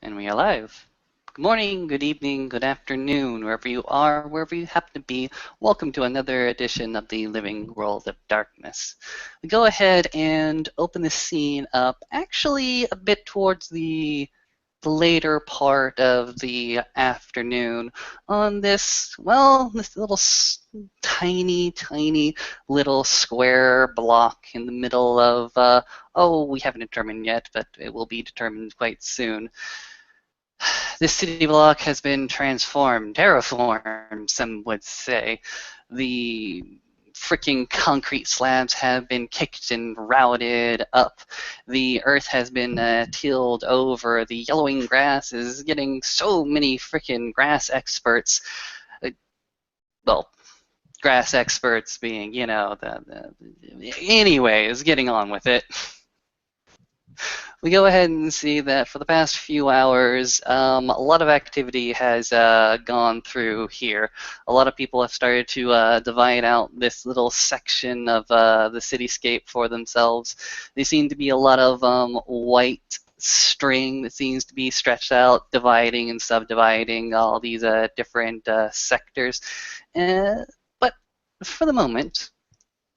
And we are live. Good morning, good evening, good afternoon, wherever you are, wherever you happen to be. Welcome to another edition of the Living World of Darkness. We go ahead and open the scene up, actually a bit towards the later part of the afternoon on this, well, this little tiny little square block in the middle of, oh, we haven't determined yet, but it will be determined quite soon. This city block has been transformed, terraformed, some would say. The freaking concrete slabs have been kicked and routed up. The earth has been tilled over. The yellowing grass is getting so many freaking grass experts. Well, grass experts being, you know, anyways, getting on with it. We go ahead and see that for the past few hours, a lot of activity has gone through here. A lot of people have started to divide out this little section of the cityscape for themselves. There seem to be a lot of white string that seems to be stretched out, dividing and subdividing all these different sectors. But for the moment,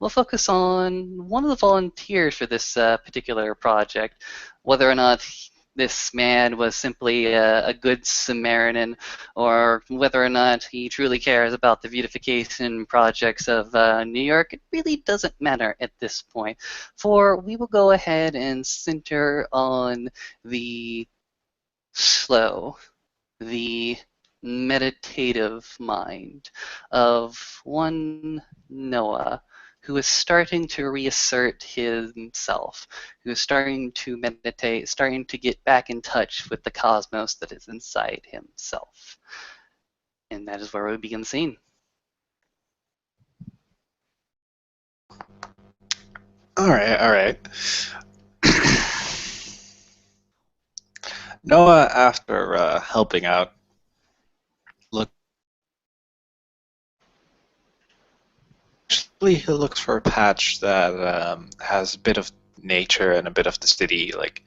we'll focus on one of the volunteers for this particular project, whether or not this man was simply a good Samaritan, or whether or not he truly cares about the beautification projects of New York. It really doesn't matter at this point, for we will go ahead and center on the slow, the meditative mind of one Noah, who is starting to reassert himself, who is starting to meditate, starting to get back in touch with the cosmos that is inside himself. And that is where we begin the scene. All right. Noah, after helping out, he looks for a patch that has a bit of nature and a bit of the city. Like,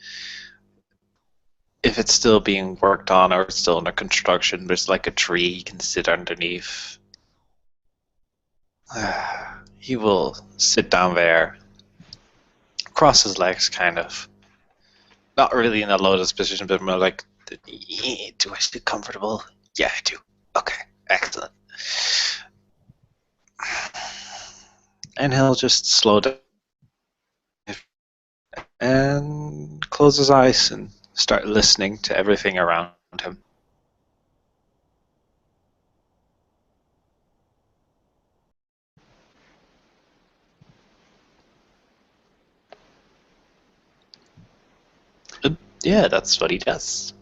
if it's still being worked on or it's still under construction, there's like a tree he can sit underneath. He will sit down there, cross his legs, kind of. Not really in a lotus position, but more like, do I feel comfortable? Yeah, I do. Okay, excellent. And he'll just slow down and close his eyes and start listening to everything around him. Yeah, that's what he does.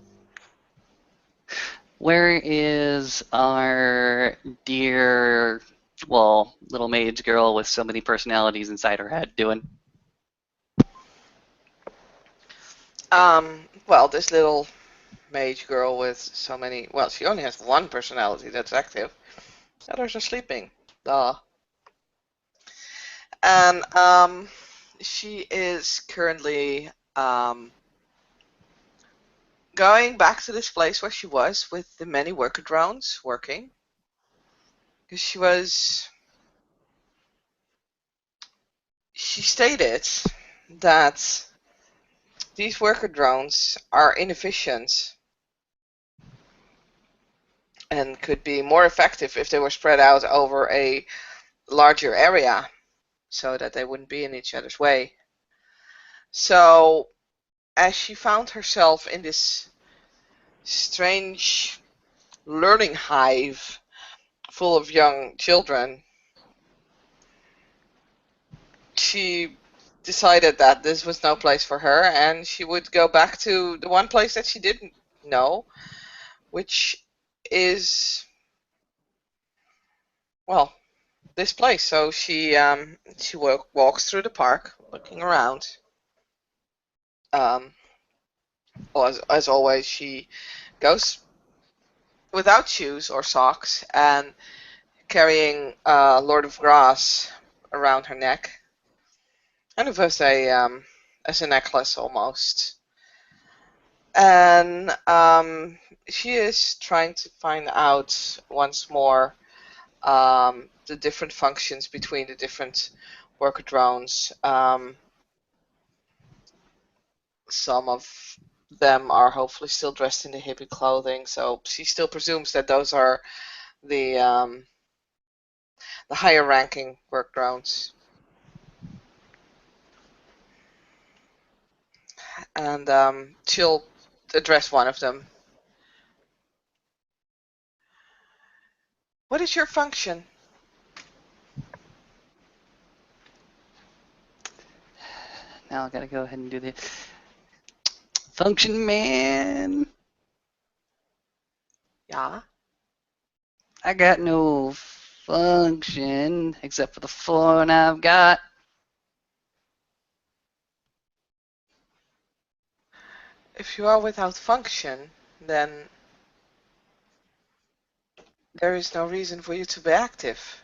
Where is our dear, well, little mage girl with so many personalities inside her head doing? Well, this little mage girl with so many, well, she only has one personality that's active. The others are sleeping. Duh. And, she is currently, going back to this place where she was with the many worker drones working. Because she stated that these worker drones are inefficient and could be more effective if they were spread out over a larger area so that they wouldn't be in each other's way. So, as she found herself in this strange learning hive full of young children, she decided that this was no place for her and she would go back to the one place that she didn't know, which is, well, this place. So she walks through the park looking around. As always, she goes without shoes or socks and carrying Lord of Grass around her neck, kind of as a necklace almost. And she is trying to find out once more the different functions between the different worker drones. Some of them are hopefully still dressed in the hippie clothing, so she still presumes that those are the higher ranking work drones. And she'll address one of them. What is your function? Now I gotta go ahead and do the function, man. Yeah. I got no function except for the phone I've got. If you are without function, then there is no reason for you to be active.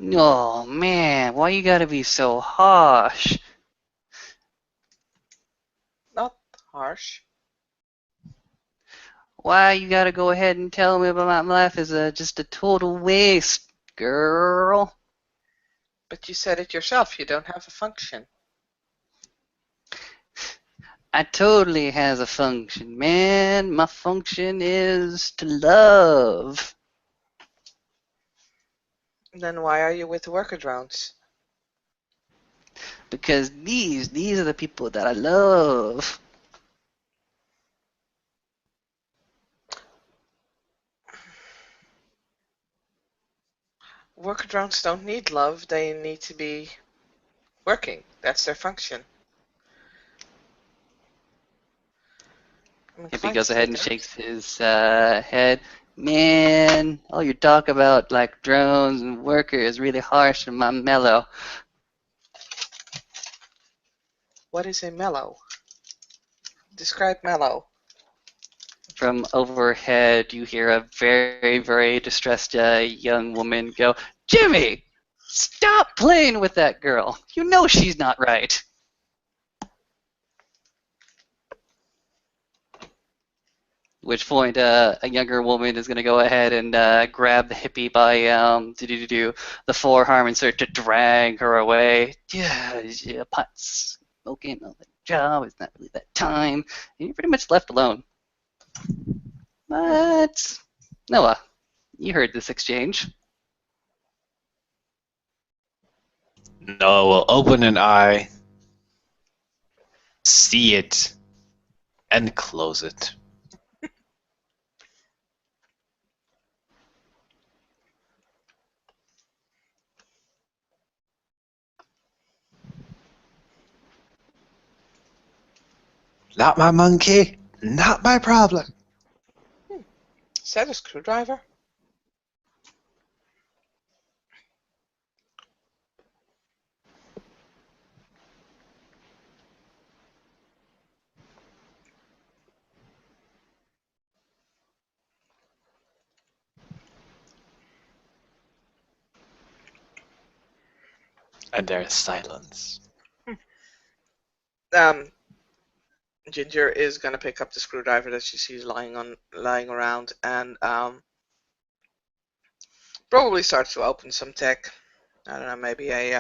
Oh man, why you gotta be so harsh? Not harsh. Why you gotta go ahead and tell me about my life is just a total waste, girl? But you said it yourself, you don't have a function. I totally has a function, man. My function is to love. Then why are you with the worker drones? Because these are the people that I love. Worker drones don't need love, they need to be working. That's their function. Hippie goes ahead and shakes his head. Man, all your talk about like drones and worker is really harsh and my mellow. What is a mellow? Describe mellow. From overhead, you hear a very, very distressed young woman go, Jimmy, stop playing with that girl. You know she's not right. At which point, a younger woman is going to go ahead and grab the hippie by the forearm and start to drag her away. Yeah, pot smoking on the job. It's not really that time. And you're pretty much left alone. But, Noah, you heard this exchange. Noah will open an eye, see it, and close it. Not my monkey, not my problem. Is that a screwdriver? And there is silence. Ginger is gonna pick up the screwdriver that she sees lying around and probably starts to open some tech. I don't know, maybe a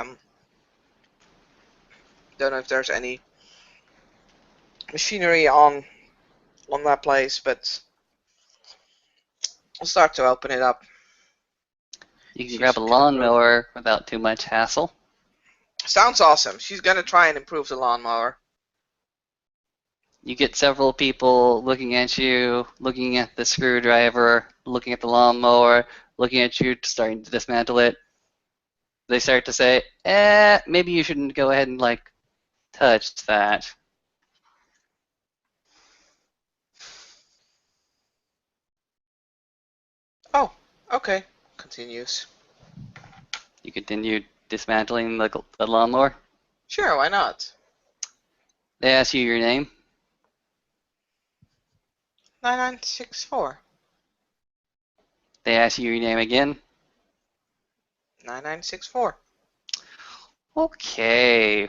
don't know if there's any machinery on that place, but I'll start to open it up. You can grab a lawnmower without too much hassle. Sounds awesome. She's gonna try and improve the lawnmower. You get several people looking at you, looking at the screwdriver, looking at the lawnmower, looking at you, starting to dismantle it. They start to say, maybe you shouldn't go ahead and, like, touch that. Oh, okay. Continues. You continue dismantling the lawnmower. Sure, why not? They ask you your name. 9964. They ask you your name again. 9964. Okay.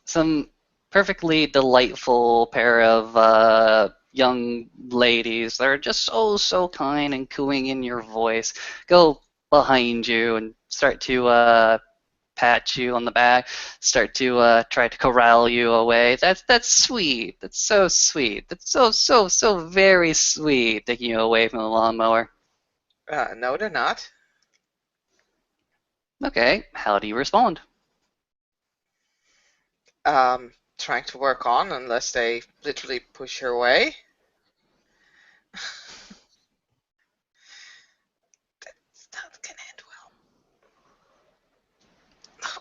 Some perfectly delightful pair of young ladies that are just so kind and cooing in your voice go behind you and start to pat you on the back, start to try to corral you away. That's sweet. That's so sweet. That's so very sweet. Taking you away from the lawnmower. No, they're not. Okay, how do you respond? Trying to work on unless they literally push her away. That can end well.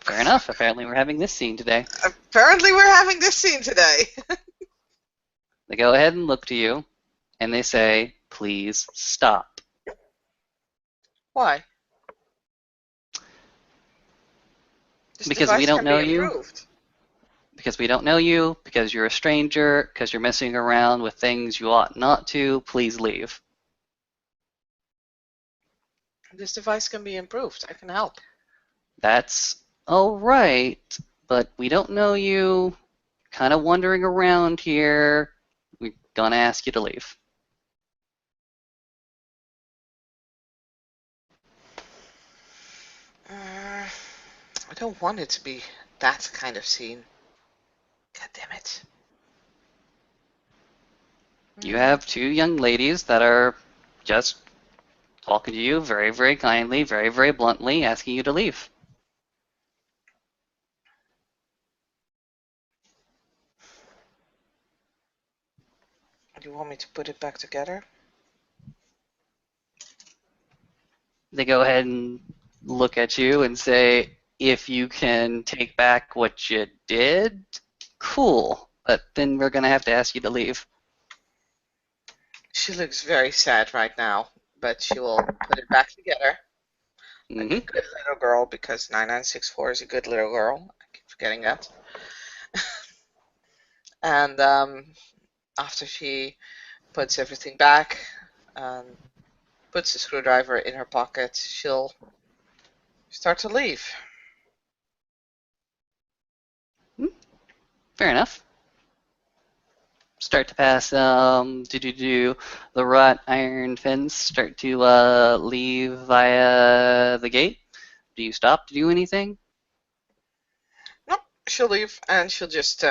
Fair enough. Apparently, we're having this scene today. Apparently, we're having this scene today. They go ahead and look to you, and they say, "Please stop." Why? This Because we device don't can know be you. improved. Because we don't know you. Because you're a stranger. Because you're messing around with things you ought not to. Please leave. This device can be improved. I can help. That's all right, but we don't know you. Kind of wandering around here. We're gonna ask you to leave. I don't want it to be that kind of scene. God damn it. You have two young ladies that are just talking to you very kindly, very bluntly, asking you to leave. Do you want me to put it back together? They go ahead and look at you and say, if you can take back what you did, cool. But then we're gonna have to ask you to leave. She looks very sad right now, but she will put it back together. Like a good little girl, because 9964 is a good little girl. I keep forgetting that. And after she puts everything back and puts the screwdriver in her pocket, she'll start to leave. Fair enough. Start to pass the wrought iron fence, start to leave via the gate. Do you stop to do anything? Nope, she'll leave and she'll just,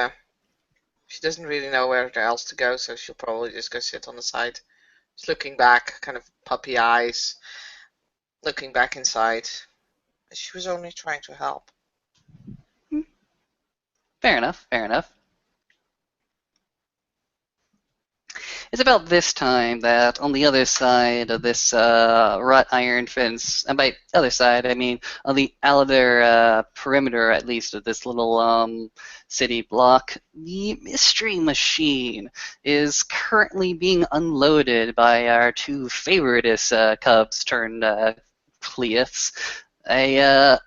she doesn't really know where else to go, so she'll probably just go sit on the side. Just looking back, kind of puppy eyes, looking back inside. She was only trying to help. Fair enough, fair enough. It's about this time that on the other side of this wrought iron fence, and by other side I mean on the outer perimeter at least of this little city block, the mystery machine is currently being unloaded by our two favoritist cubs turned Cleiths. A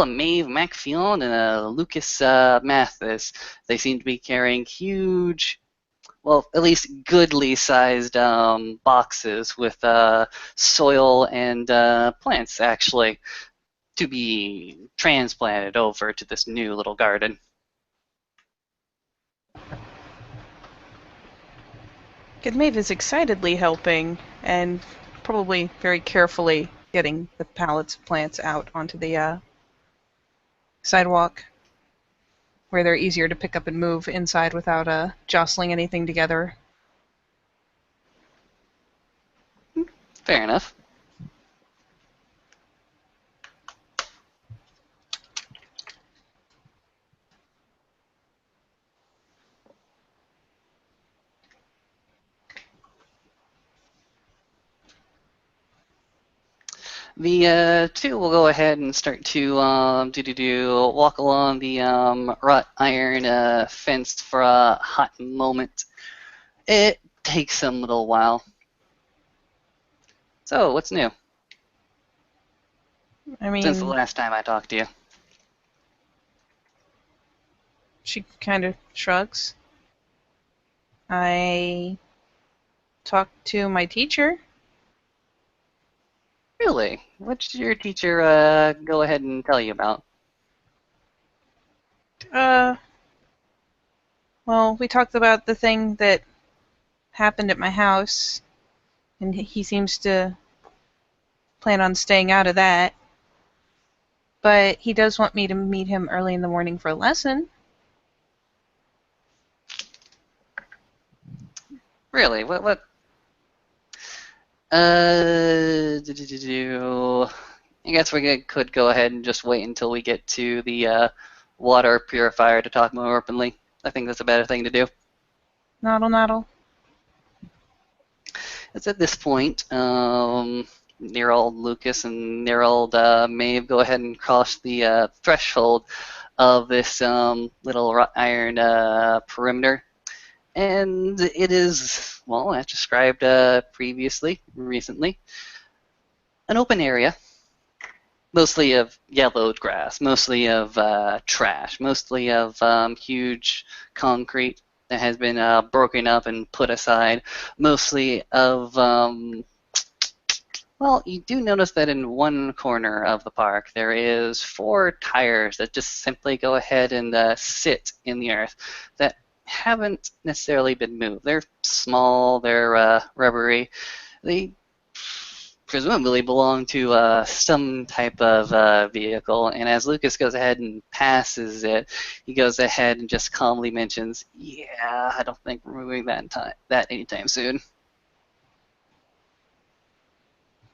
Maeve Macfield and a Lucas Mathis. They seem to be carrying huge, well, at least goodly sized boxes with soil and plants, actually, to be transplanted over to this new little garden. Good Maeve is excitedly helping and probably very carefully getting the pallets of plants out onto the sidewalk, where they're easier to pick up and move inside without jostling anything together. Fair enough. The two will go ahead and start to walk along the wrought iron fence for a hot moment. It takes them a little while. So, what's new I mean, since the last time I talked to you? she kind of shrugs. I talked to my teacher. Really? What did your teacher go ahead and tell you about? Well, we talked about the thing that happened at my house, and he seems to plan on staying out of that. But he does want me to meet him early in the morning for a lesson. Really? What? I guess we could go ahead and just wait until we get to the water purifier to talk more openly. I think that's a better thing to do. Noddle, noddle. It's at this point, near old Lucas and near old Maeve go ahead and cross the threshold of this little wrought iron perimeter. And it is, well, as described recently, an open area, mostly of yellowed grass, mostly of trash, mostly of huge concrete that has been broken up and put aside, mostly of, well, you do notice that in one corner of the park there is 4 tires that just simply go ahead and sit in the earth that haven't necessarily been moved. They're small, they're rubbery. They presumably belong to some type of vehicle, and as Lucas goes ahead and passes it, he goes ahead and just calmly mentions, "Yeah, I don't think we're moving that anytime soon."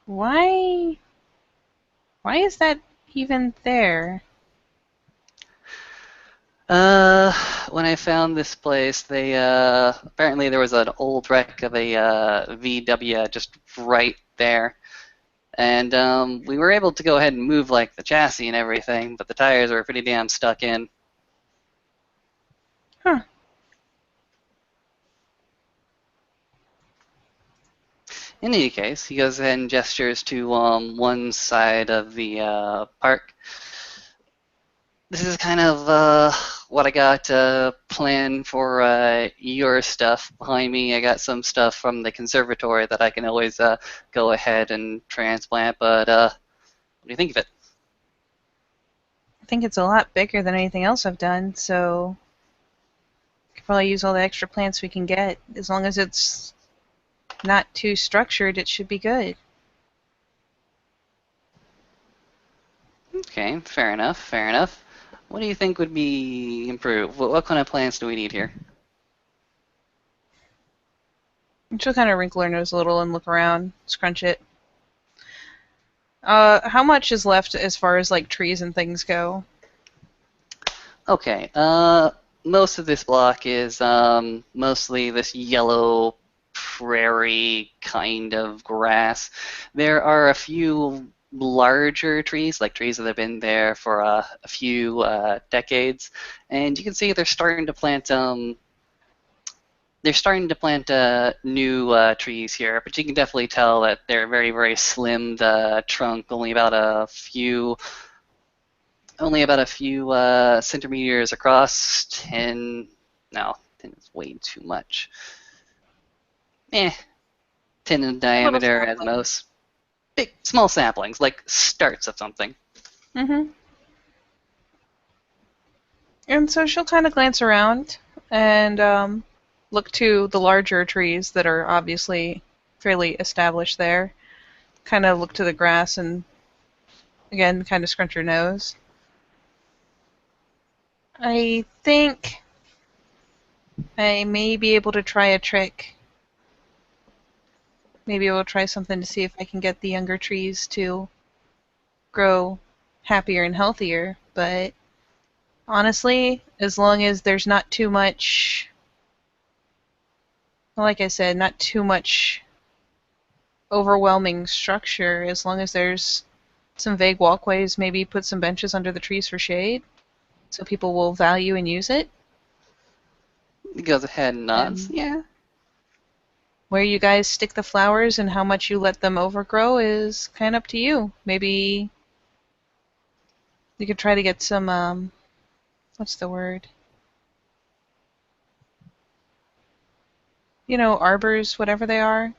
Why is that even there? When I found this place, they apparently there was an old wreck of a VW just right there, and we were able to go ahead and move like the chassis and everything, but the tires were pretty damn stuck in. Huh. In any case, he goes ahead and gestures to one side of the park. This is kind of what I got planned for your stuff behind me. I got some stuff from the conservatory that I can always go ahead and transplant, but what do you think of it? I think it's a lot bigger than anything else I've done, so we could probably use all the extra plants we can get. As long as it's not too structured, it should be good. Okay, fair enough, fair enough. What do you think would be improved? What kind of plants do we need here? And she'll kind of wrinkle her nose a little and look around, scrunch it. How much is left as far as like trees and things go? Okay, most of this block is mostly this yellow prairie kind of grass. There are a few larger trees, like trees that have been there for a few decades, and you can see they're starting to plant new trees here, but you can definitely tell that they're very, very slim. The trunk only about a few centimeters across. 10 is way too much. 10 in diameter at most. Big, small saplings, like starts of something. Mm-hmm. And so she'll kind of glance around and look to the larger trees that are obviously fairly established there. Kind of look to the grass and, again, kind of scrunch her nose. I think I may be able to try a trick. Maybe I will try something to see if I can get the younger trees to grow happier and healthier, but honestly, as long as there's not too much, like I said, not too much overwhelming structure, as long as there's some vague walkways, maybe put some benches under the trees for shade, so people will value and use it. He goes ahead and nods. Yeah. Where you guys stick the flowers and how much you let them overgrow is kind of up to you. Maybe you could try to get some, what's the word? You know, arbors, whatever they are.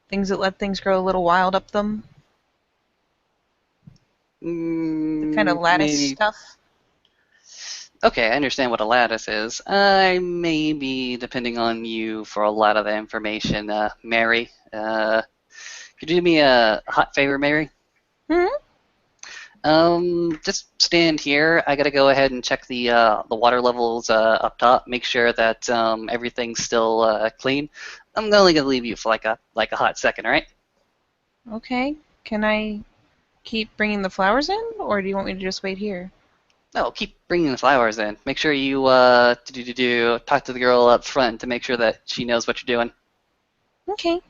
Things that let things grow a little wild up them. The kind of lattice stuff. Okay, I understand what a lattice is. I may be depending on you for a lot of the information. Mary, could you do me a hot favor, Mary? Hmm? Just stand here. I gotta go ahead and check the water levels up top. Make sure that everything's still clean. I'm only gonna leave you for like a hot second, all right? Okay. Can I keep bringing the flowers in, or do you want me to just wait here? No, keep bringing the flowers in. Make sure you talk to the girl up front to make sure that she knows what you're doing. Okay. At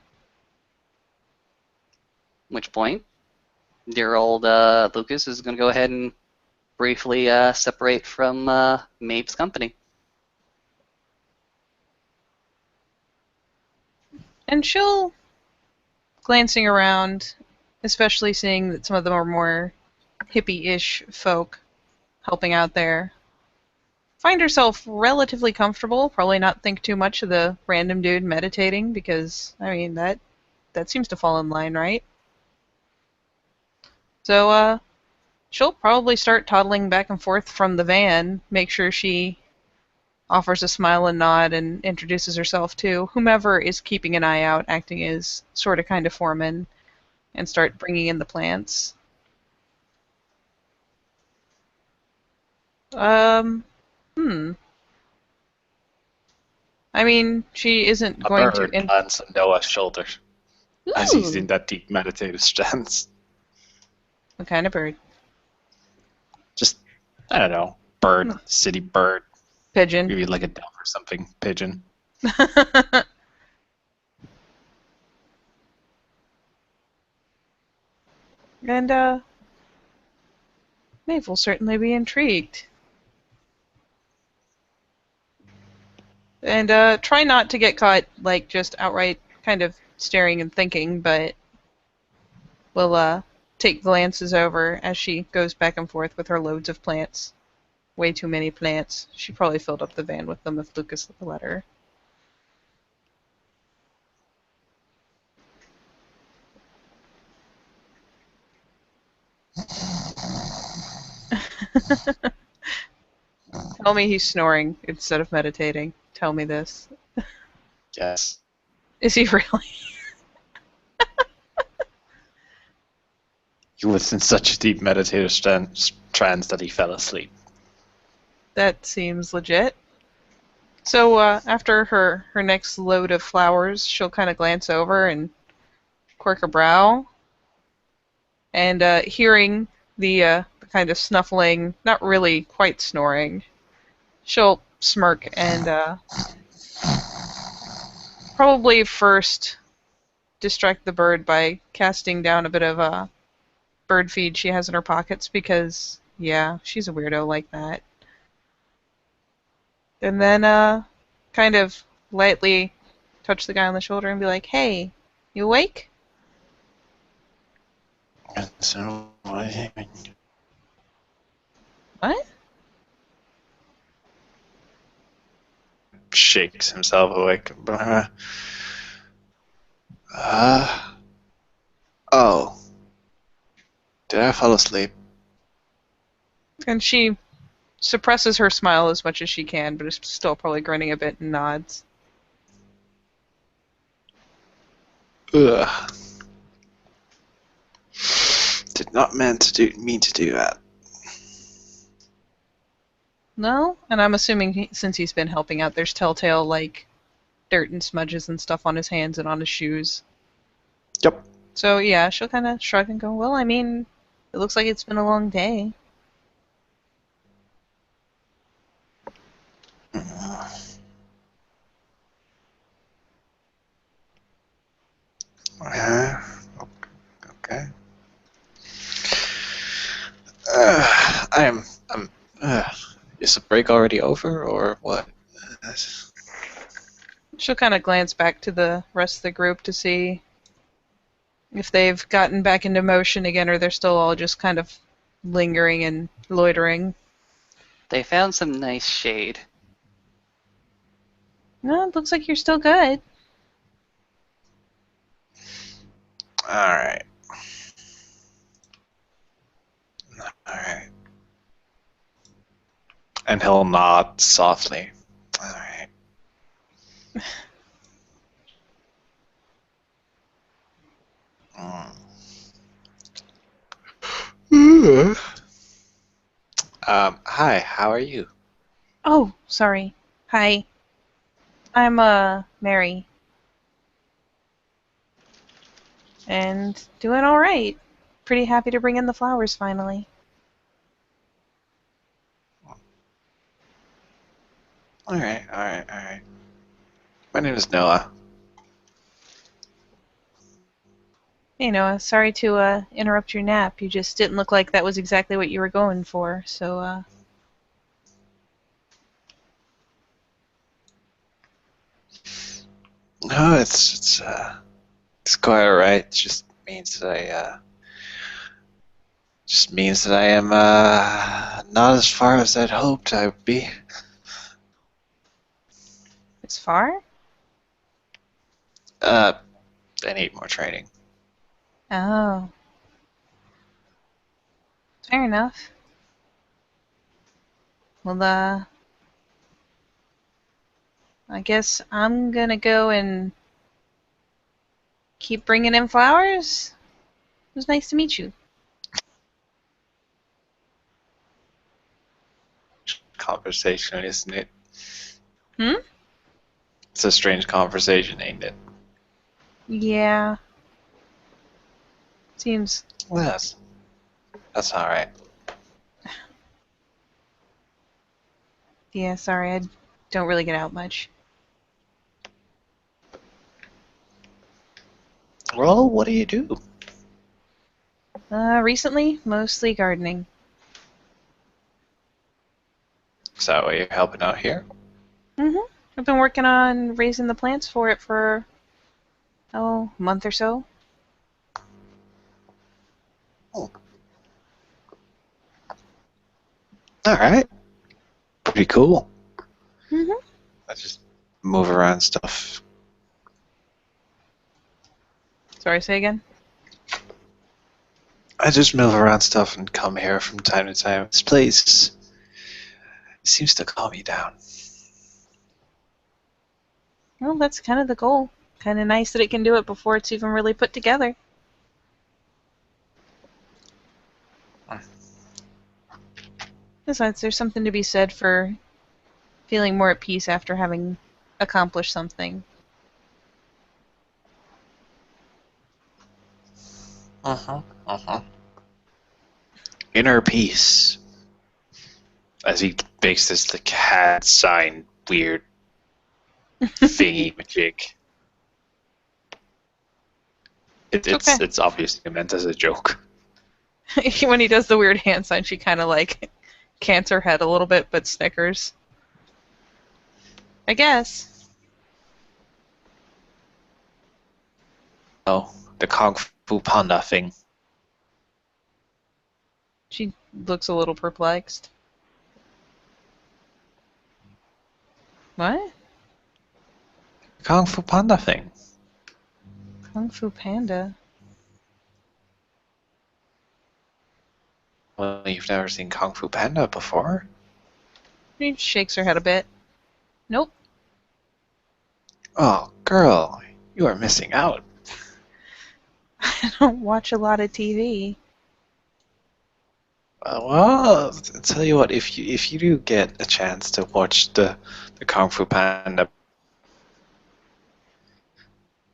which point, dear old Lucas is gonna go ahead and briefly separate from Maeve's company. And she'll, glancing around, especially seeing that some of them are more hippie-ish folk helping out there, find herself relatively comfortable, probably not think too much of the random dude meditating, because, I mean, that seems to fall in line, right? So, she'll probably start toddling back and forth from the van, make sure she offers a smile and nod and introduces herself to whomever is keeping an eye out, acting as sort of kind of foreman, and start bringing in the plants. Um, hmm. I mean, she isn't A going to. bird lands on Noah's shoulder as he's Ooh. in that deep meditative stance. What kind of bird? Just, I don't know, bird, city bird, Pigeon. maybe like a dove or something, pigeon. And, Maeve will certainly be intrigued. And, try not to get caught, like, just outright kind of staring and thinking, but will, take glances over as she goes back and forth with her loads of plants. Way too many plants. She probably filled up the van with them if Lucas let her. Tell me he's snoring instead of meditating. Tell me this. Yes. Is he really? He was in such a deep meditative trance that he fell asleep. That seems legit. So after her next load of flowers, she'll kind of glance over and quirk a brow, and hearing the kind of snuffling, not really quite snoring, she'll smirk and probably first distract the bird by casting down a bit of bird feed she has in her pockets because, yeah, she's a weirdo like that. And then kind of lightly touch the guy on the shoulder and be like, "Hey, you awake?" So, What? shakes himself awake. Oh. Did I fall asleep? And she suppresses her smile as much as she can, but is still probably grinning a bit and nods. Ugh. Did not mean to do that. No? And I'm assuming since he's been helping out, there's telltale, like, dirt and smudges and stuff on his hands and on his shoes. Yep. So, yeah, she'll kind of shrug and go, "Well, I mean, it looks like it's been a long day." Okay. I'm. Is the break already over, or what? She'll kind of glance back to the rest of the group to see if they've gotten back into motion again or they're still all just kind of lingering and loitering. They found some nice shade. No, it looks like you're still good. Alright. Alright. And he'll nod softly. All right. Hi, how are you? Oh, sorry. Hi. I'm, Mary. And doing alright. Pretty happy to bring in the flowers finally. All right, all right, all right. My name is Noah. Hey Noah, sorry to interrupt your nap. You just didn't look like that was exactly what you were going for, so No, it's quite alright. It just means that I am not as far as I'd hoped I would be. it's far? I need more training. Oh. Fair enough. Well, I guess I'm gonna go and keep bringing in flowers. It was nice to meet you. Conversation, isn't it? Hmm? It's a strange conversation, ain't it? Yeah. Seems. Well, that's alright. Yeah, sorry, I don't really get out much. Well, what do you do? Recently, mostly gardening. Is that why you're helping out here? Mm-hmm. I've been working on raising the plants for it for, a month or so. Alright. Pretty cool. Mm-hmm. I just move around stuff. Sorry, say again? I just move around stuff and come here from time to time. This place seems to calm you down. Well, that's kind of the goal. Kind of nice that it can do it before it's even really put together. Besides, there's something to be said for feeling more at peace after having accomplished something. Inner peace. As he makes this the cat sign weird thingy majig. Okay. It's obviously meant as a joke. When he does the weird hand sign, she kind of like cants her head a little bit, but snickers. I guess. Oh, the Kung Fu Panda thing. She looks a little perplexed. What? Kung Fu Panda thing. Kung Fu Panda? Well, you've never seen Kung Fu Panda before? She shakes her head a bit. Nope. Oh, girl, you are missing out. I don't watch a lot of TV. Well, I'll tell you what, if you do get a chance to watch the Kung Fu Panda,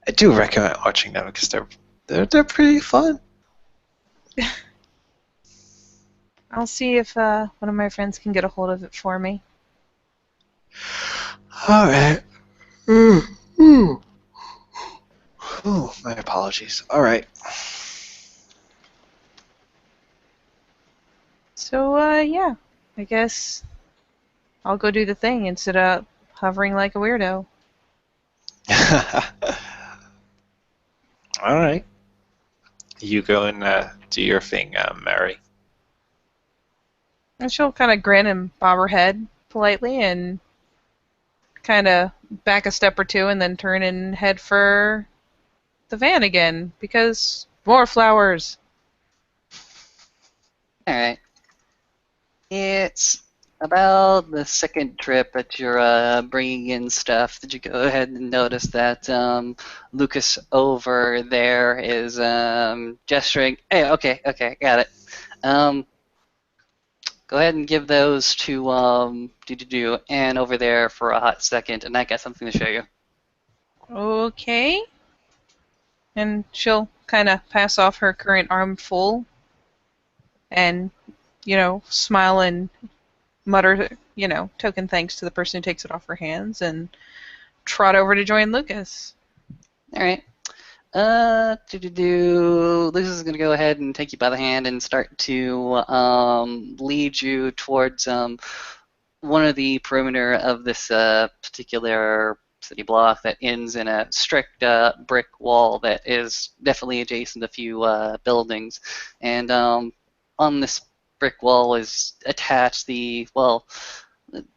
I do recommend watching them because they're pretty fun. I'll see if one of my friends can get a hold of it for me. All right. Oh, my apologies. All right. So, yeah. I guess I'll go do the thing instead of hovering like a weirdo. All right. You go and do your thing, Mary. And she'll kind of grin and bob her head politely and kind of back a step or two and then turn and head for the van again because more flowers. All right. It's About the second trip that you're bringing in stuff, did you go ahead and notice that Lucas over there is gesturing? Hey, okay, got it. Go ahead and give those to Anne over there for a hot second, and I got something to show you. Okay. And she'll kind of pass off her current armful and, smile and mutter, token thanks to the person who takes it off her hands and trot over to join Lucas. All right. Lucas is going to go ahead and take you by the hand and start to lead you towards one of the perimeter of this particular city block that ends in a strict brick wall that is definitely adjacent to a few buildings. And on this brick wall is attached the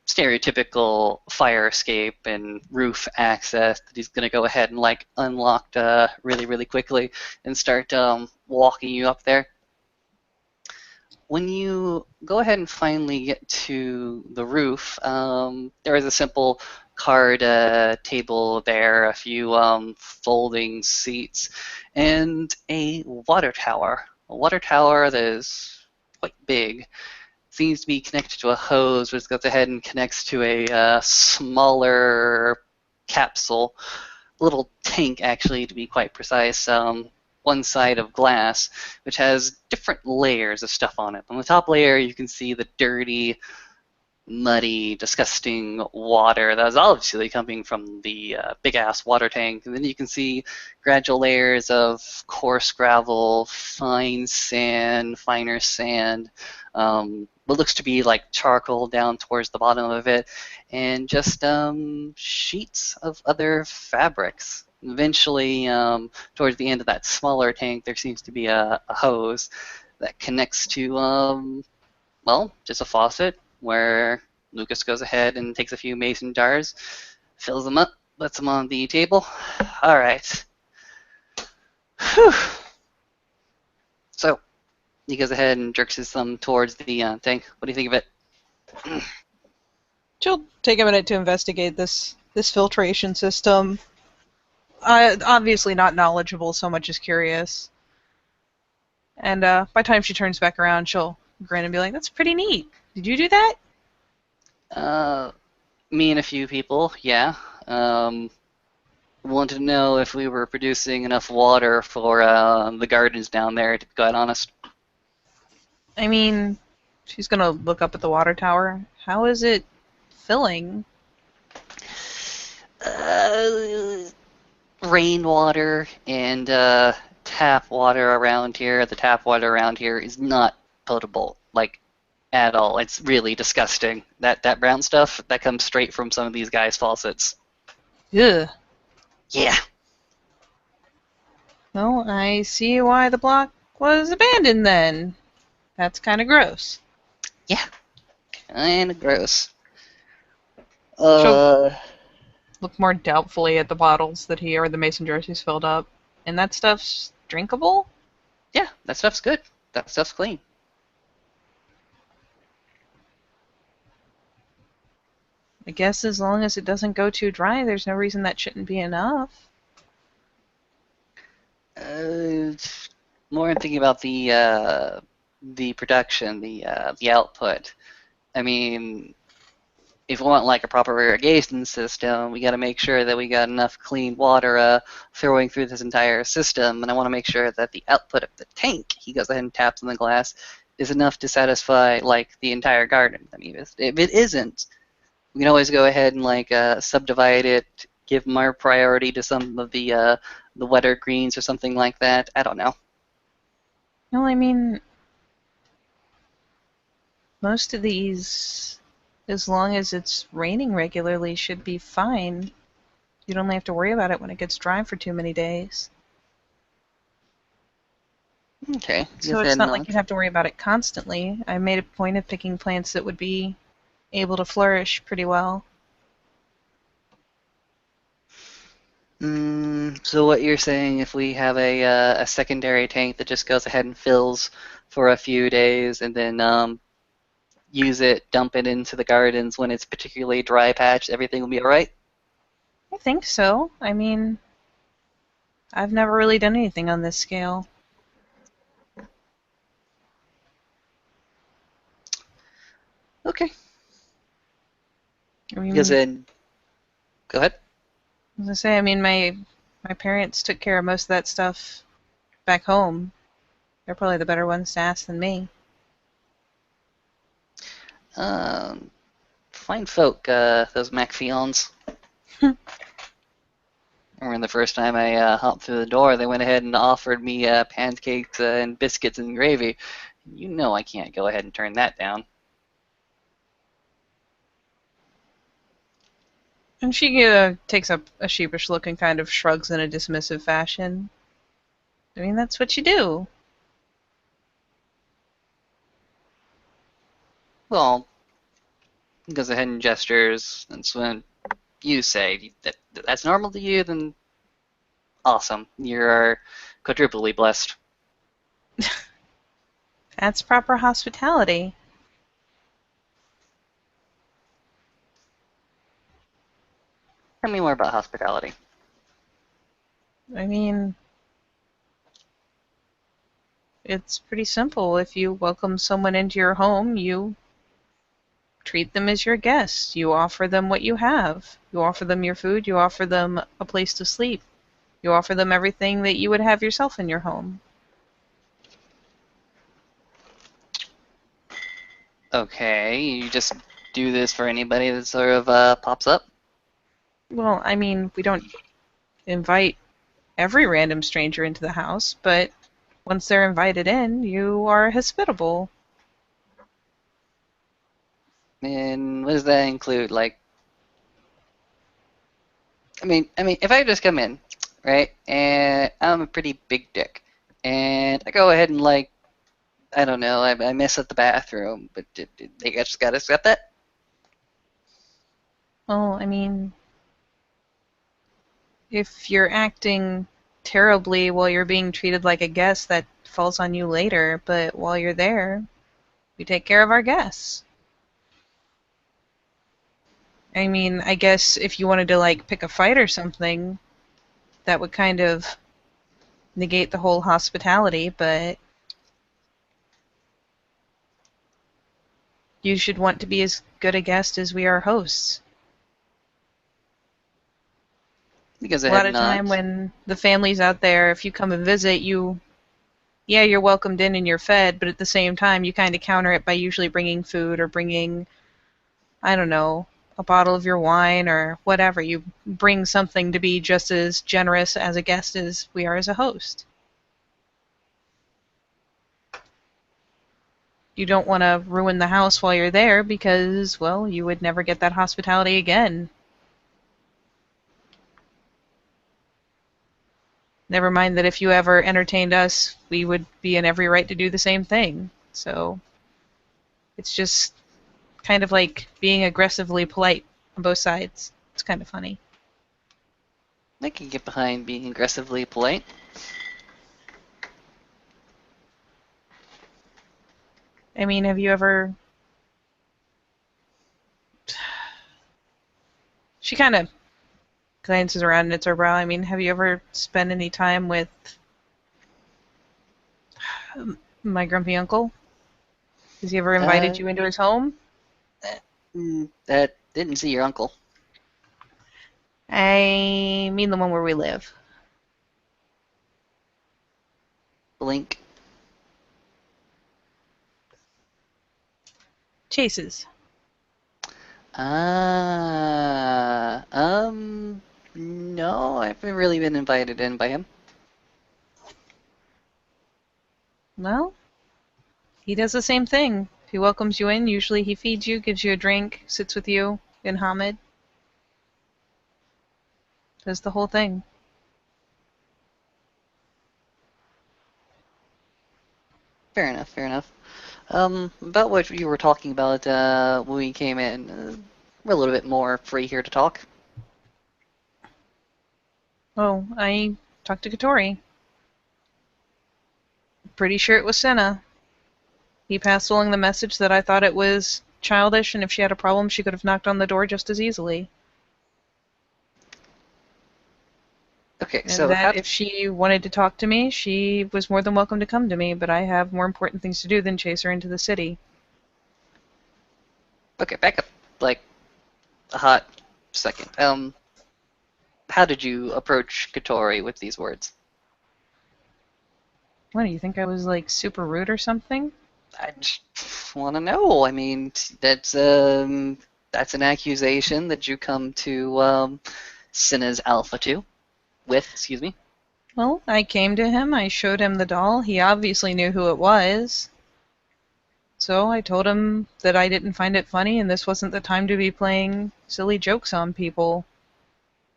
stereotypical fire escape and roof access that he's going to go ahead and unlock really quickly and start walking you up there. When you go ahead and finally get to the roof, there is a simple card table there, a few folding seats, and a water tower. A water tower that is quite big. Seems to be connected to a hose, which goes ahead and connects to a smaller capsule, little tank actually, to be quite precise. One side of glass, which has different layers of stuff on it. On the top layer, you can see the dirty, muddy, disgusting water that is obviously coming from the big-ass water tank. And then you can see gradual layers of coarse gravel, fine sand, finer sand, what looks to be like charcoal down towards the bottom of it, and just sheets of other fabrics. Eventually, towards the end of that smaller tank, there seems to be a hose that connects to, just a faucet where Lucas goes ahead and takes a few mason jars, fills them up, puts them on the table. All right. Whew. So, he goes ahead and jerks his thumb towards the tank. What do you think of it? She'll take a minute to investigate this filtration system. Obviously not knowledgeable, so much as curious. And by the time she turns back around, she'll grin and be like, "That's pretty neat. Did you do that?" Me and a few people, yeah. Wanted to know if we were producing enough water for the gardens down there, to be quite honest. I mean, she's gonna look up at the water tower. How is it filling? Rainwater and tap water around here. The tap water around here is not potable, at all. It's really disgusting. That brown stuff, that comes straight from some of these guys' faucets. Ugh. Yeah. Well, I see why the block was abandoned then. That's kind of gross. Yeah. Kind of gross. She'll look more doubtfully at the bottles that he or the mason jars he's filled up. And that stuff's drinkable? Yeah, that stuff's good. That stuff's clean. I guess as long as it doesn't go too dry, there's no reason that shouldn't be enough. More I'm thinking about the production, the output. I mean, if we want a proper irrigation system, we got to make sure that we got enough clean water flowing through this entire system, and I want to make sure that the output of the tank, he goes ahead and taps on the glass, is enough to satisfy the entire garden. I mean, if it isn't, we can always go ahead and subdivide it, give more priority to some of the wetter greens or something like that. I don't know. No, I mean, most of these, as long as it's raining regularly, should be fine. You'd only have to worry about it when it gets dry for too many days. Okay. So it's not like you'd have to worry about it constantly. I made a point of picking plants that would be able to flourish pretty well. So what you're saying, if we have a secondary tank that just goes ahead and fills for a few days, and then use it, dump it into the gardens when it's particularly dry patch, everything will be alright? I think so. I mean, I've never really done anything on this scale. Okay. I mean, Because then, go ahead. as I say, I mean, my parents took care of most of that stuff back home. They're probably the better ones to ask than me. Fine folk, those Macpheons. I remember the first time I hopped through the door, they went ahead and offered me pancakes and biscuits and gravy. You know I can't go ahead and turn that down. And she takes up a sheepish look and kind of shrugs in a dismissive fashion. I mean, that's what you do. Well, goes ahead and gestures, and so when you say that's normal to you, then awesome. You're quadruply blessed. That's proper hospitality. Tell me more about hospitality. I mean, it's pretty simple. If you welcome someone into your home, you treat them as your guest. You offer them what you have. You offer them your food. You offer them a place to sleep. You offer them everything that you would have yourself in your home. Okay, you just do this for anybody that sort of pops up? Well, I mean, we don't invite every random stranger into the house, but once they're invited in, you are hospitable. And what does that include? Like, I mean, if I just come in, right, and I'm a pretty big dick, and I go ahead and like, I don't know, I mess up the bathroom, but did they just gotta accept that? Well, I mean, if you're acting terribly while you're being treated like a guest, that falls on you later, but while you're there, we take care of our guests. I mean, I guess if you wanted to, like, pick a fight or something, that would kind of negate the whole hospitality, but you should want to be as good a guest as we are hosts. Because A lot of time when the family's out there, if you come and visit, you're welcomed in and you're fed, but at the same time, you kind of counter it by usually bringing food or bringing, I don't know, a bottle of your wine or whatever. You bring something to be just as generous as a guest as we are as a host. You don't want to ruin the house while you're there because, well, you would never get that hospitality again. Never mind that if you ever entertained us, we would be in every right to do the same thing. So it's just kind of like being aggressively polite on both sides. It's kind of funny. I can get behind being aggressively polite. I mean, have you ever... She kind of glances around and knits her brow. I mean, have you ever spent any time with my grumpy uncle? Has he ever invited you into his home? Didn't see your uncle. I mean the one where we live. Blink. Chases. No, I haven't really been invited in by him. Well, he does the same thing. He welcomes you in. Usually he feeds you, gives you a drink, sits with you in Hamid. Does the whole thing. Fair enough, fair enough. About what you were talking about when we came in, we're a little bit more free here to talk. Oh, I talked to Katori. Pretty sure it was Senna. He passed along the message that I thought it was childish, and if she had a problem, she could have knocked on the door just as easily. Okay, And so that if she wanted to talk to me, she was more than welcome to come to me, but I have more important things to do than chase her into the city. okay, back up, like, a hot second. How did you approach Katori with these words? What, do you think I was, like, super rude or something? I just want to know. I mean, that's an accusation that you come to Cinna's Alpha with. Excuse me. Well, I came to him, I showed him the doll, he obviously knew who it was. So I told him that I didn't find it funny and this wasn't the time to be playing silly jokes on people.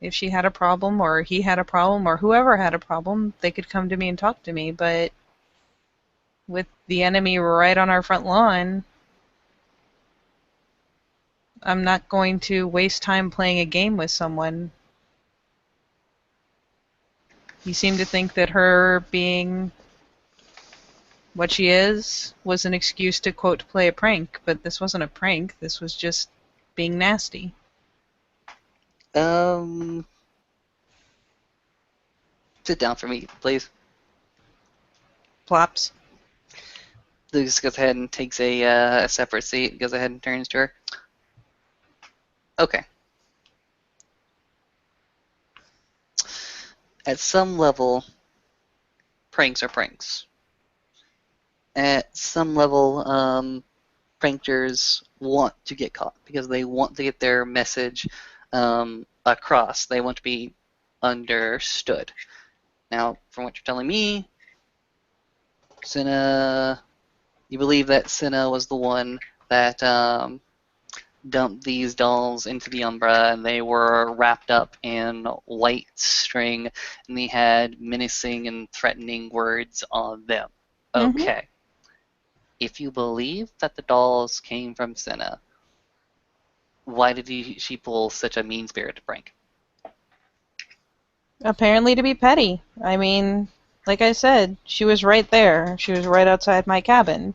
If she had a problem, or he had a problem, or whoever had a problem, they could come to me and talk to me, but with the enemy right on our front lawn, I'm not going to waste time playing a game with someone. You seem to think that her being what she is was an excuse to, quote, play a prank, but this wasn't a prank, this was just being nasty. Sit down for me, please. Plops. Lucas goes ahead and takes a separate seat, goes ahead and turns to her. Okay. At some level, pranks are pranks. At some level, pranksters want to get caught because they want to get their message across. They want to be understood. Now, from what you're telling me, Cinna, you believe that Cinna was the one that dumped these dolls into the Umbra, and they were wrapped up in white string, and they had menacing and threatening words on them. Okay. If you believe that the dolls came from Cinna, why did she pull such a mean-spirited prank? Apparently to be petty. I mean, like I said, she was right there. She was right outside my cabin.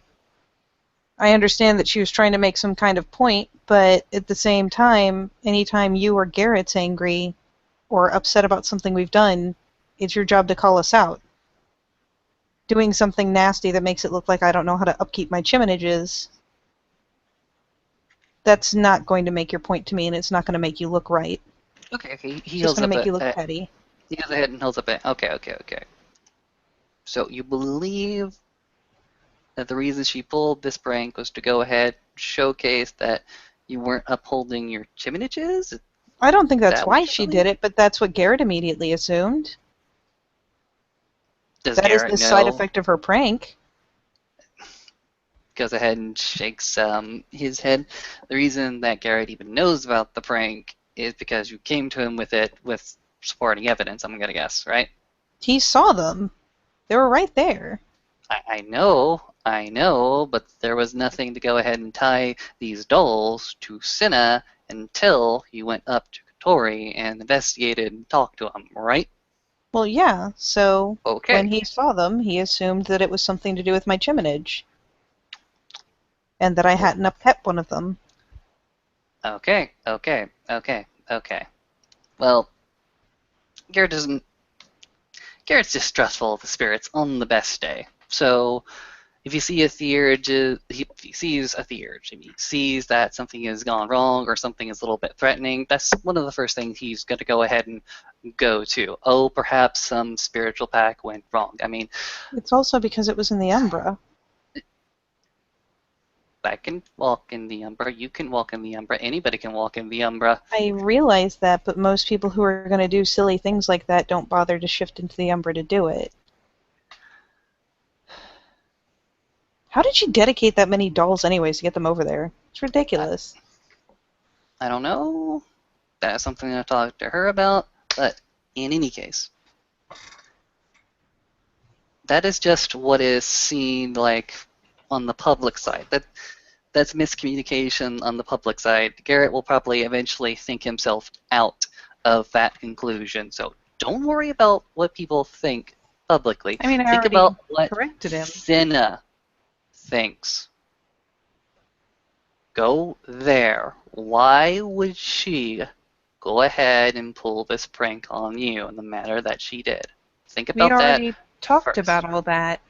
I understand that she was trying to make some kind of point, but at the same time, anytime you or Garrett's angry or upset about something we've done, it's your job to call us out. Doing something nasty that makes it look like I don't know how to upkeep my chimnages, that's not going to make your point to me, and it's not going to make you look right. Okay, he It's just heals going up to make you look petty. He goes ahead and holds up it. Okay. So you believe that the reason she pulled this prank was to go ahead and showcase that you weren't upholding your chimnages? I don't think that's that why what she you're did it, but that's what Garrett immediately assumed. Does That is Garrett the know? side effect of her prank. Goes ahead and shakes his head. The reason that Garrett even knows about the prank is because you came to him with it with supporting evidence, I'm going to guess, right? He saw them. They were right there. I know, but there was nothing to go ahead and tie these dolls to Cinna until he went up to Katori and investigated and talked to him, right? Well, yeah, so Okay. when he saw them, he assumed that it was something to do with my chiminage. And that I hadn't upkept one of them. Okay. Well, Garrett's distrustful of the spirits on the best day. So if he sees a theurge, if he sees that something has gone wrong or something is a little bit threatening, that's one of the first things he's going to go ahead and go to. Oh, perhaps some spiritual pack went wrong. I mean, it's also because it was in the Umbra. I can walk in the Umbra. You can walk in the Umbra. Anybody can walk in the Umbra. I realize that, but most people who are going to do silly things like that don't bother to shift into the Umbra to do it. How did she dedicate that many dolls anyways to get them over there? It's ridiculous. I don't know. That's something I'll talk to her about. But in any case, that is just what is seen like on the public side. That's miscommunication on the public side. Garrett will probably eventually think himself out of that conclusion. So don't worry about what people think publicly. I mean, I think already about what corrected him. thinks. Go there. Why would she go ahead and pull this prank on you in the manner that she did? Think We about that already talked first. about all that.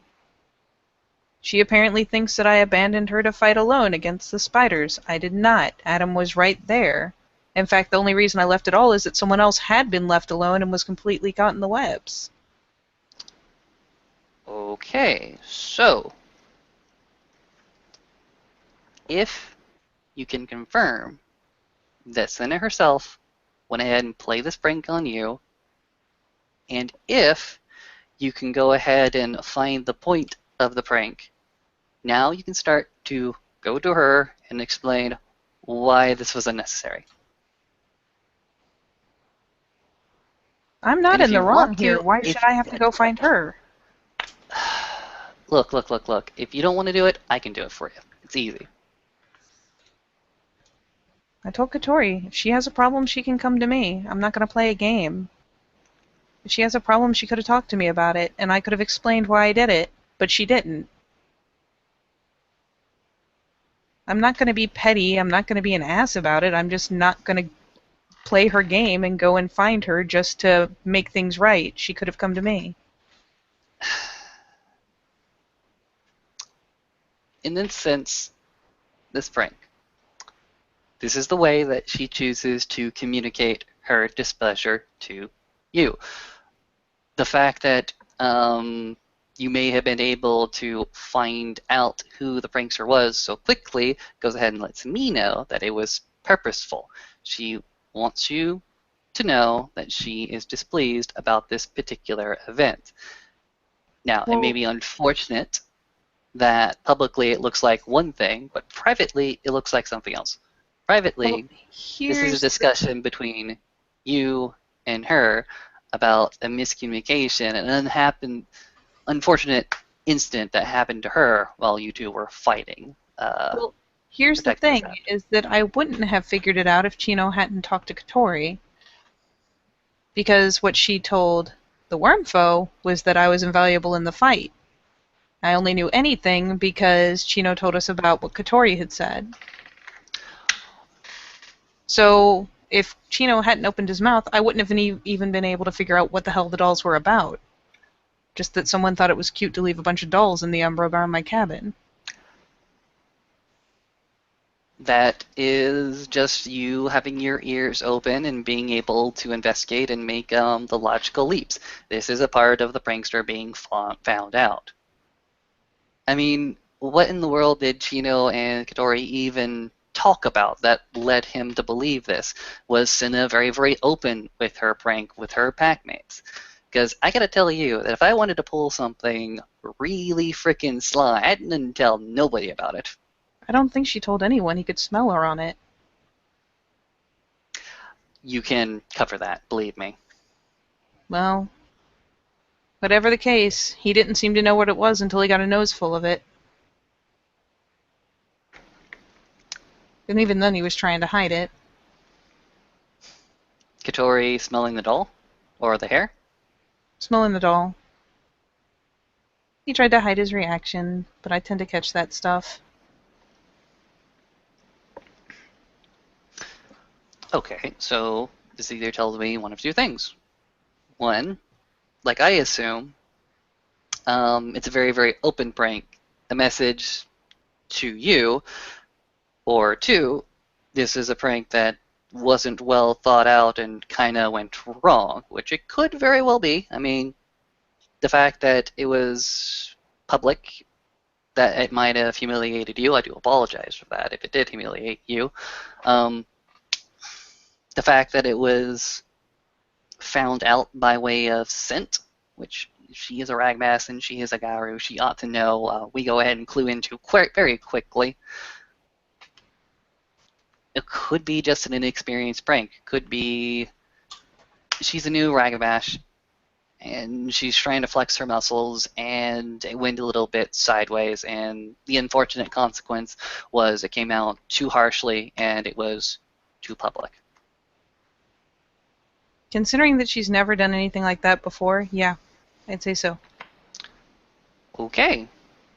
She apparently thinks that I abandoned her to fight alone against the spiders. I did not. Adam was right there. In fact, the only reason I left at all is that someone else had been left alone and was completely caught in the webs. Okay, so if you can confirm that Senna herself went ahead and played this prank on you, and if you can go ahead and find the point of the prank, now you can start to go to her and explain why this was unnecessary. I'm not And if in the you wrong want here. to, Why should I have to go find her? Look. If you don't want to do it, I can do it for you. It's easy. I told Katori, if she has a problem, she can come to me. I'm not going to play a game. If she has a problem, she could have talked to me about it, and I could have explained why I did it, but she didn't. I'm not going to be petty. I'm not going to be an ass about it. I'm just not going to play her game and go and find her just to make things right. She could have come to me. In this sense, this prank, this is the way that she chooses to communicate her displeasure to you. The fact that you may have been able to find out who the prankster was so quickly goes ahead and lets me know that it was purposeful. She wants you to know that she is displeased about this particular event. Now, it may be unfortunate that publicly it looks like one thing, but privately it looks like something else. Privately, this is a discussion between you and her about a miscommunication and an unfortunate incident that happened to her while you two were fighting. Well, here's the thing, is that I wouldn't have figured it out if Chino hadn't talked to Katori. Because what she told the Wormfoe was that I was invaluable in the fight. I only knew anything because Chino told us about what Katori had said. So if Chino hadn't opened his mouth, I wouldn't have even been able to figure out what the hell the dolls were about. Just that someone thought it was cute to leave a bunch of dolls in the Umbro bar in my cabin. That is just you having your ears open and being able to investigate and make the logical leaps. This is a part of the prankster being found out. I mean, what in the world did Chino and Katori even talk about that led him to believe this? Was Senna very, very open with her prank with her packmates? Because I gotta tell you that if I wanted to pull something really freaking sly, I didn't tell nobody about it. I don't think she told anyone he could smell her on it. You can cover that, believe me. Well, whatever the case, he didn't seem to know what it was until he got a nose full of it. And even then he was trying to hide it. Katori smelling the doll? Or the hair? Smelling the doll. He tried to hide his reaction, but I tend to catch that stuff. Okay, so this either tells me one of two things. One, like I assume, it's a very, very open prank, a message to you, or two, this is a prank that wasn't well thought out and kind of went wrong, which it could very well be. I mean, the fact that it was public, that it might have humiliated you, I do apologize for that if it did humiliate you. The fact that it was found out by way of scent, which she is a Ragmass and she is a Garou, she ought to know. We go ahead and clue into very quickly. It could be just an inexperienced prank. Could be she's a new Ragabash and she's trying to flex her muscles and it went a little bit sideways, and the unfortunate consequence was it came out too harshly and it was too public. Considering that she's never done anything like that before, yeah, I'd say so. Okay,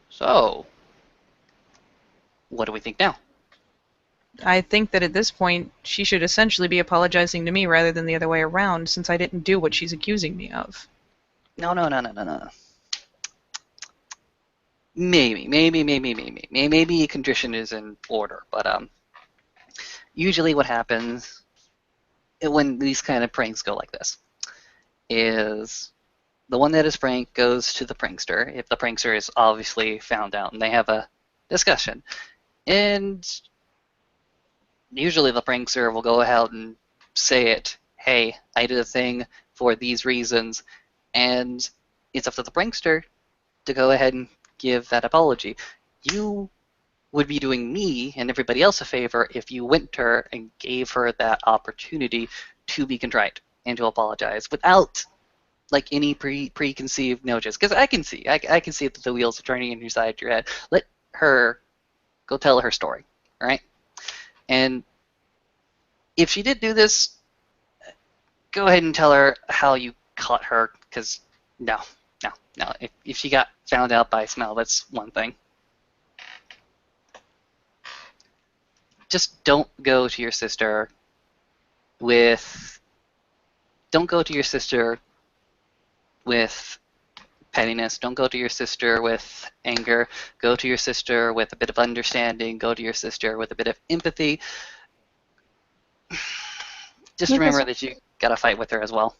so what do we think now? I think that at this point, she should essentially be apologizing to me rather than the other way around, since I didn't do what she's accusing me of. No. Maybe contrition is in order, but usually what happens when these kind of pranks go like this is the one that is pranked goes to the prankster if the prankster is obviously found out, and they have a discussion. And usually the prankster will go ahead and say it, hey, I did a thing for these reasons, and it's up to the prankster to go ahead and give that apology. You would be doing me and everybody else a favor if you went to her and gave her that opportunity to be contrite and to apologize without like any preconceived notions. Because I can see that the wheels are turning inside your head. Let her go tell her story, all right? And if she did do this, go ahead and tell her how you caught her, because no. If she got found out by smell, that's one thing. Just don't go to your sister with pettiness. Don't go to your sister with anger. Go to your sister with a bit of understanding. Go to your sister with a bit of empathy. Just remember that you gotta fight with her as well.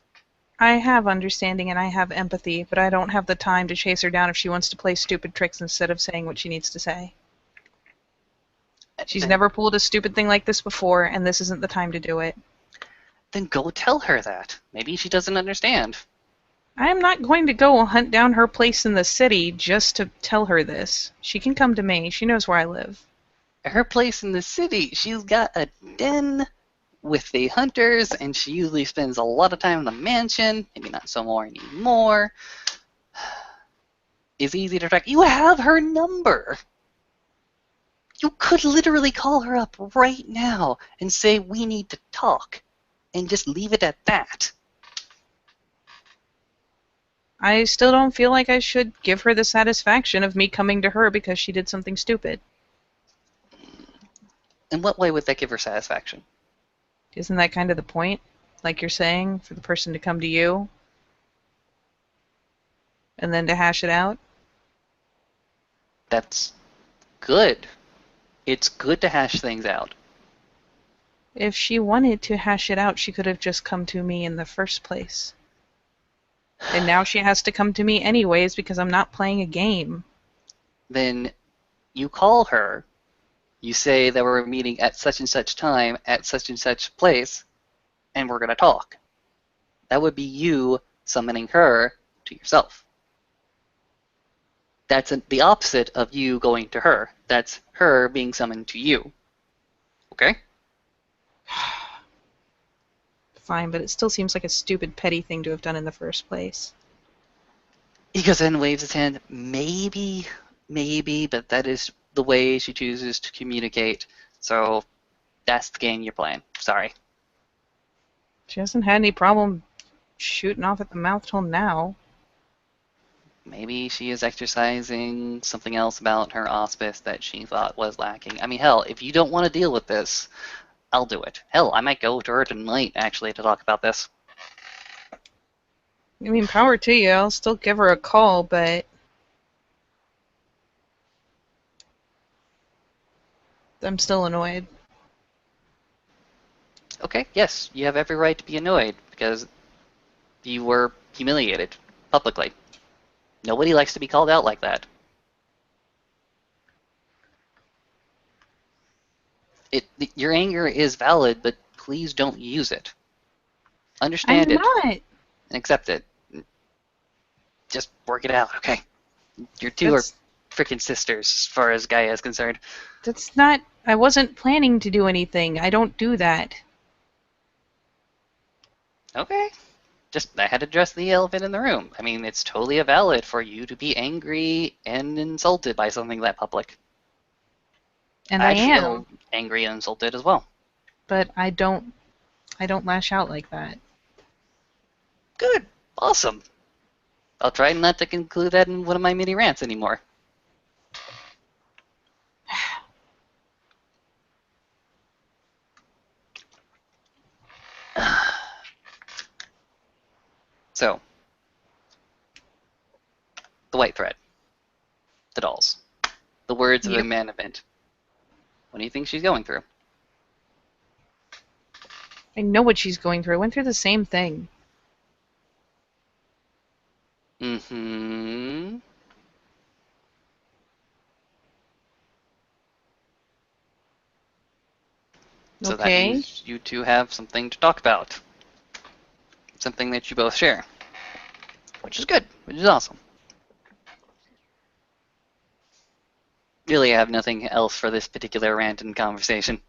I have understanding and I have empathy, but I don't have the time to chase her down if she wants to play stupid tricks instead of saying what she needs to say. She's never pulled a stupid thing like this before, and this isn't the time to do it. Then go tell her that. Maybe she doesn't understand. I'm not going to go hunt down her place in the city just to tell her this. She can come to me. She knows where I live. Her place in the city, she's got a den with the hunters, and she usually spends a lot of time in the mansion. Maybe not so more anymore. It's easy to track. You have her number. You could literally call her up right now and say, we need to talk, and just leave it at that. I still don't feel like I should give her the satisfaction of me coming to her because she did something stupid. In what way would that give her satisfaction? Isn't that kind of the point? Like you're saying, for the person to come to you? And then to hash it out? That's good. It's good to hash things out. If she wanted to hash it out, she could have just come to me in the first place. And now she has to come to me anyways because I'm not playing a game. Then you call her. You say that we're meeting at such and such time at such and such place, and we're going to talk. That would be you summoning her to yourself. That's the opposite of you going to her. That's her being summoned to you. Okay? Fine, but it still seems like a stupid, petty thing to have done in the first place. He goes ahead and waves his hand. Maybe, but that is the way she chooses to communicate. So that's the game you're playing. Sorry. She hasn't had any problem shooting off at the mouth till now. Maybe she is exercising something else about her auspice that she thought was lacking. I mean, hell, if you don't want to deal with this, I'll do it. Hell, I might go to her tonight, actually, to talk about this. I mean, power to you. I'll still give her a call, but I'm still annoyed. Okay, yes, you have every right to be annoyed, because you were humiliated, publicly. Nobody likes to be called out like that. Your anger is valid, but please don't use it. Understand I'm it not. and accept it. Just work it out, okay? Your two are freaking sisters, as far as Gaia is concerned. That's not... I wasn't planning to do anything. I don't do that. Okay. Just, I had to address the elephant in the room. I mean, it's totally valid for you to be angry and insulted by something that public. And I am. feel angry and insulted as well. But I don't lash out like that. Good. Awesome. I'll try not to include that in one of my mini rants anymore. So, the white thread, the dolls, the words of Yep. abandonment. What do you think she's going through? I know what she's going through. I went through the same thing. Mm-hmm. So that Okay. means you two have something to talk about. Something that you both share. Which is good, which is awesome. Really, I have nothing else for this particular rant and conversation.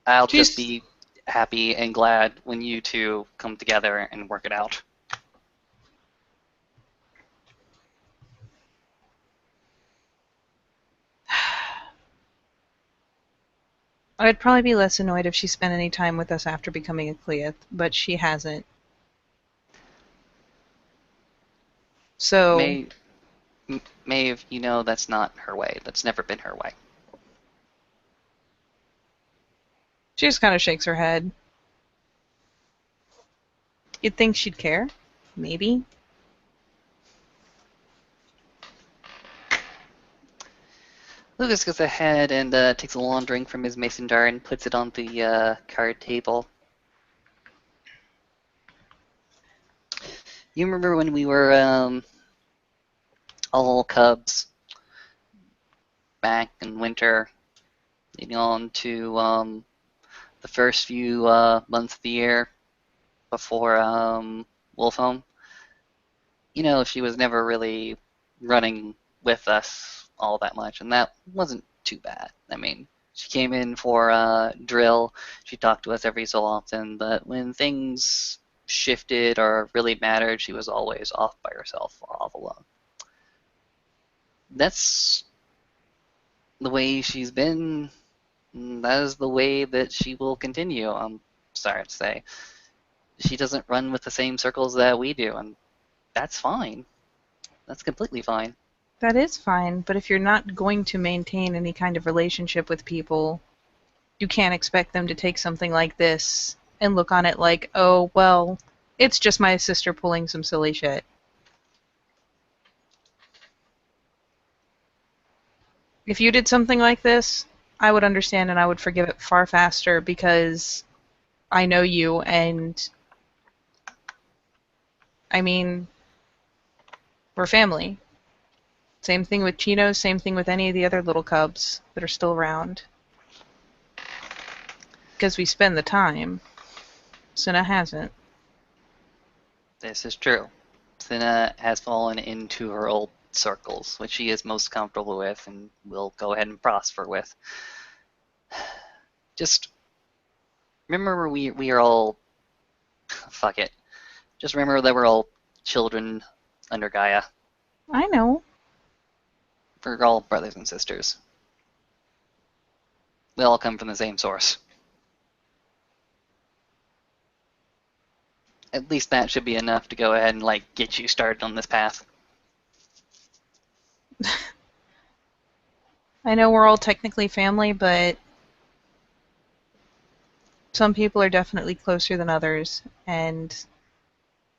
I'll just be happy and glad when you two come together and work it out. I'd probably be less annoyed if she spent any time with us after becoming a Cleath, but she hasn't. So, Maeve, you know that's not her way. That's never been her way. she just kind of shakes her head. You'd think she'd care? Maybe. Lucas goes ahead and takes a long drink from his mason jar and puts it on the card table. You remember when we were all cubs back in winter, leading on to the first few months of the year before Wolfhome? You know, she was never really running with us all that much, and that wasn't too bad. I mean, she came in for drill, she talked to us every so often, but when things shifted or really mattered, she was always off by herself, off alone. That's the way she's been. That is the way that she will continue, I'm sorry to say. She doesn't run with the same circles that we do, and that's fine. That's completely fine. That is fine, but if you're not going to maintain any kind of relationship with people, you can't expect them to take something like this and look on it like, oh, well, it's just my sister pulling some silly shit. If you did something like this, I would understand and I would forgive it far faster because I know you and, I mean, we're family. Same thing with Chino, same thing with any of the other little cubs that are still around. Because we spend the time. Sina hasn't. This is true. Cinna has fallen into her old circles, which she is most comfortable with and will go ahead and prosper with. Just remember we are all... Fuck it. Just remember that we're all children under Gaia. I know. We're all brothers and sisters. We all come from the same source. At least that should be enough to go ahead and, like, get you started on this path. I know we're all technically family, but some people are definitely closer than others, and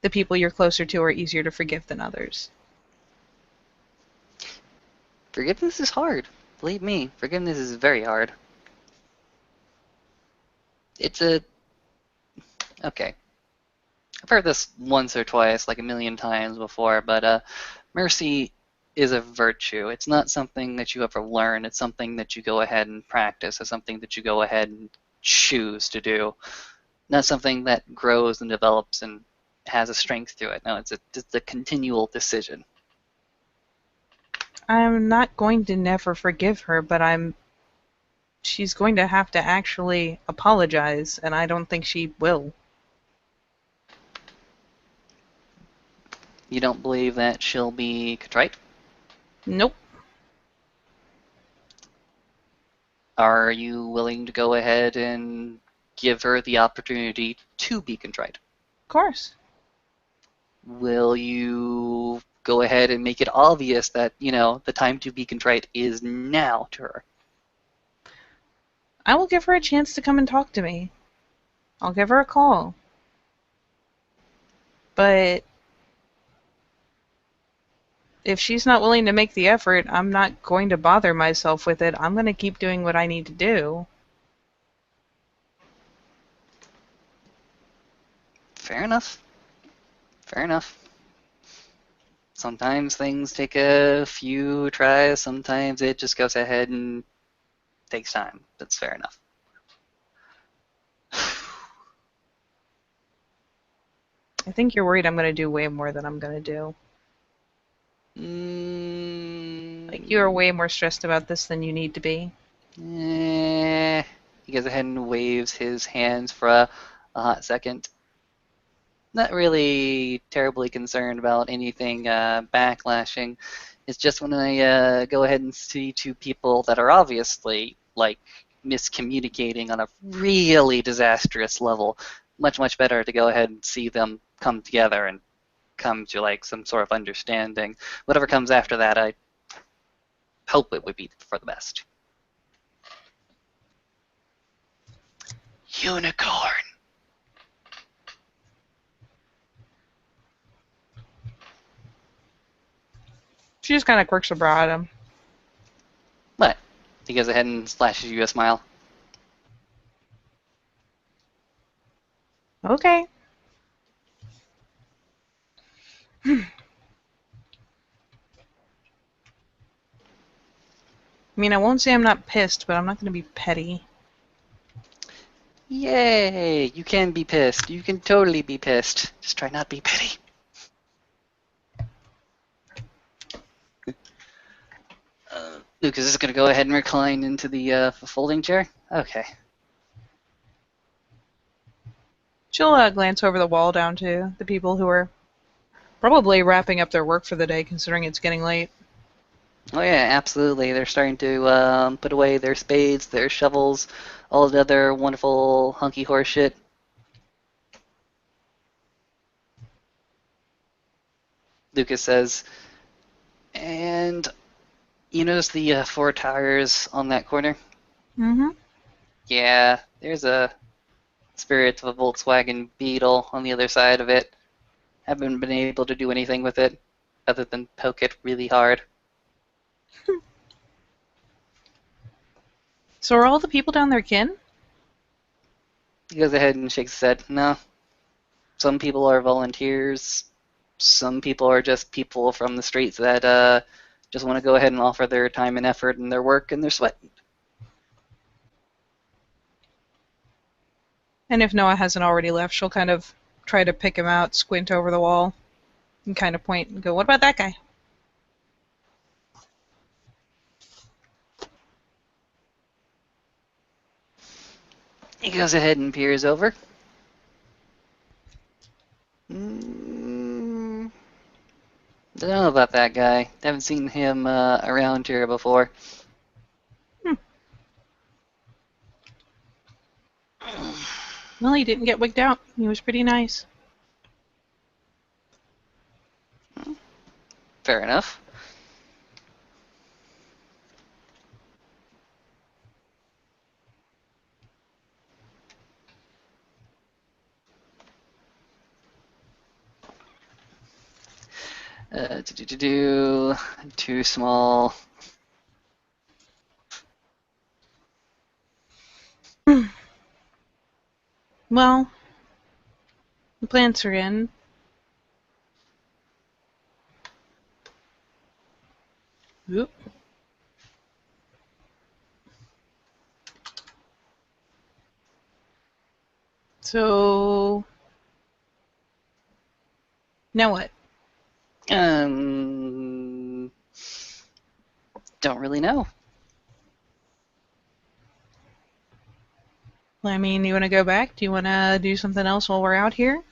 the people you're closer to are easier to forgive than others. Forgiveness is hard. Believe me, forgiveness is very hard. It's a... Okay. I've heard this once or twice, like a million times before, but mercy is a virtue. It's not something that you ever learn. It's something that you go ahead and practice. It's something that you go ahead and choose to do. Not something that grows and develops and has a strength to it. No, it's a continual decision. I'm not going to never forgive her, but she's going to have to actually apologize, and I don't think she will. You don't believe that she'll be contrite? Nope. Are you willing to go ahead and give her the opportunity to be contrite? Of course. Will you go ahead and make it obvious that, you know, the time to be contrite is now to her? I will give her a chance to come and talk to me. I'll give her a call. but if she's not willing to make the effort, I'm not going to bother myself with it. I'm going to keep doing what I need to do. Fair enough. Fair enough. Sometimes things take a few tries, sometimes it just goes ahead and takes time. That's fair enough. I think you're worried I'm going to do way more than I'm going to do. Like, you are way more stressed about this than you need to be. He goes ahead and waves his hands for a hot second. Not really terribly concerned about anything backlashing. It's just when I go ahead and see two people that are obviously like miscommunicating on a really disastrous level, much better to go ahead and see them come together and come to like some sort of understanding. Whatever comes after that, I hope it would be for the best. Unicorn. She just kind of quirks her brow at him. What? He goes ahead and slashes you a smile. Okay. I mean, I won't say I'm not pissed, but I'm not going to be petty. Yay! You can be pissed. You can totally be pissed. Just try not to be petty. Lucas is going to go ahead and recline into the folding chair. Okay. She'll glance over the wall down to the people who are probably wrapping up their work for the day, considering it's getting late. Oh yeah, absolutely. They're starting to put away their spades, their shovels, all the other wonderful hunky horse shit. Lucas says, and you notice the 4 tires on that corner? Mm-hmm. Yeah, there's a spirit of a Volkswagen Beetle on the other side of it. Haven't been able to do anything with it other than poke it really hard. So are all the people down there kin? He goes ahead and shakes his head. No. Some people are volunteers. Some people are just people from the streets that just want to go ahead and offer their time and effort and their work and their sweat. And if Noah hasn't already left, she'll kind of try to pick him out, squint over the wall, and kind of point and go, "What about that guy?" He goes ahead and peers over. Don't know about that guy. Haven't seen him around here before. Well, he didn't get wigged out. He was pretty nice. Fair enough. Too small. Well, the plants are in. Oop. So now what? Don't really know. I mean, you want to go back? Do you want to do something else while we're out here?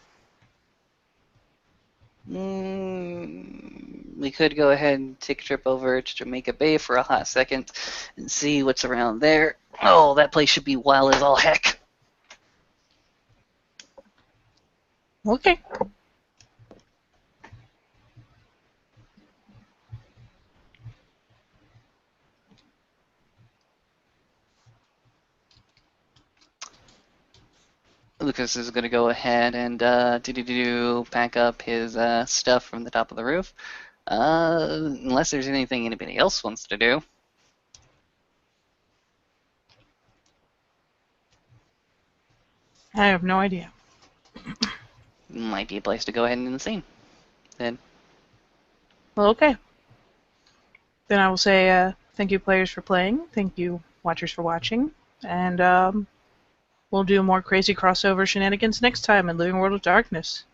We could go ahead and take a trip over to Jamaica Bay for a hot second and see what's around there. Oh, that place should be wild as all heck. Okay. Lucas Lucas is going to go ahead and pack up his stuff from the top of the roof. Unless there's anything anybody else wants to do. I have no idea. Might be a place to go ahead and end the scene. Then. Well, okay. Then I will say thank you, players, for playing. Thank you, watchers, for watching. And we'll do more crazy crossover shenanigans next time in Living World of Darkness.